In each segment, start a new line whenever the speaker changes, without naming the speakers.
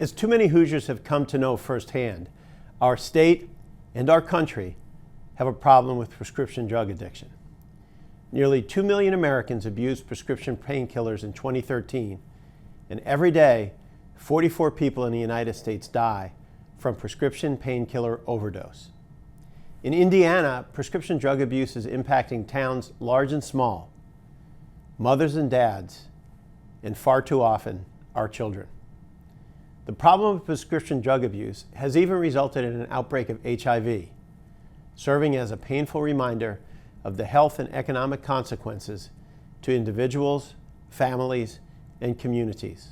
As too many Hoosiers have come to know firsthand, our state and our country have a problem with prescription drug addiction. Nearly 2 million Americans abused prescription painkillers in 2013, and every day, 44 people in the United States die from prescription painkiller overdose. In Indiana, prescription drug abuse is impacting towns large and small, mothers and dads, and far too often, our children. The problem of prescription drug abuse has even resulted in an outbreak of HIV, serving as a painful reminder of the health and economic consequences to individuals, families, and communities.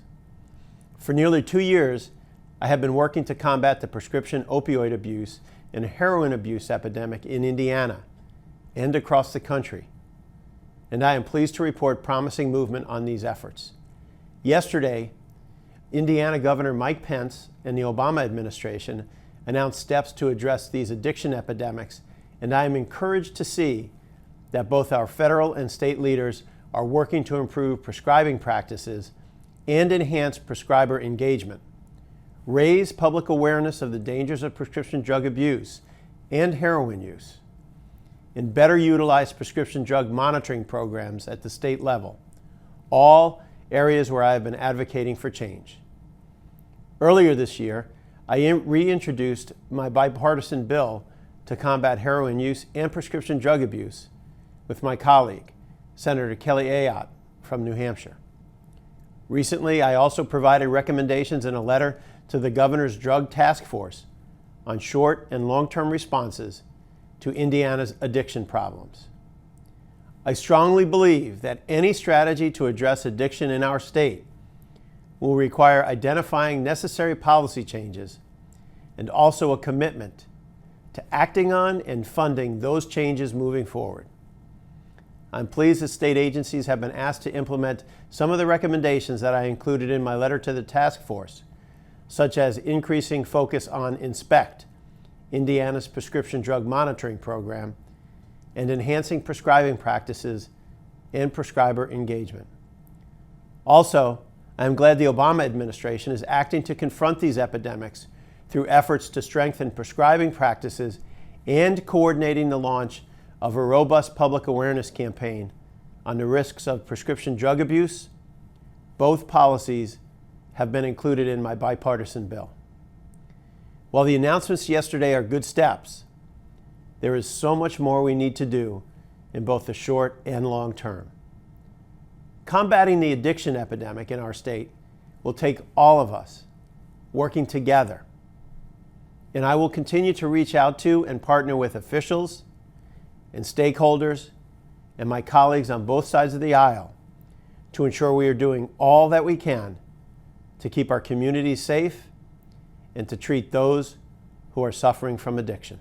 For nearly 2 years, I have been working to combat the prescription opioid abuse and heroin abuse epidemic in Indiana and across the country, and I am pleased to report promising movement on these efforts. Yesterday, Indiana Governor Mike Pence and the Obama administration announced steps to address these addiction epidemics, and I am encouraged to see that both our federal and state leaders are working to improve prescribing practices and enhance prescriber engagement, raise public awareness of the dangers of prescription drug abuse and heroin use, and better utilize prescription drug monitoring programs at the state level, all areas where I have been advocating for change. Earlier this year, I reintroduced my bipartisan bill to combat heroin use and prescription drug abuse with my colleague, Senator Kelly Ayotte from New Hampshire. Recently, I also provided recommendations in a letter to the governor's drug task force on short and long-term responses to Indiana's addiction problems. I strongly believe that any strategy to address addiction in our state will require identifying necessary policy changes and also a commitment to acting on and funding those changes moving forward. I'm pleased that state agencies have been asked to implement some of the recommendations that I included in my letter to the task force, such as increasing focus on INSPECT, Indiana's prescription drug monitoring program, and enhancing prescribing practices and prescriber engagement. Also, I am glad the Obama administration is acting to confront these epidemics through efforts to strengthen prescribing practices and coordinating the launch of a robust public awareness campaign on the risks of prescription drug abuse. Both policies have been included in my bipartisan bill. While the announcements yesterday are good steps, there is so much more we need to do in both the short and long term. Combating the addiction epidemic in our state will take all of us working together, and I will continue to reach out to and partner with officials and stakeholders and my colleagues on both sides of the aisle to ensure we are doing all that we can to keep our communities safe and to treat those who are suffering from addiction.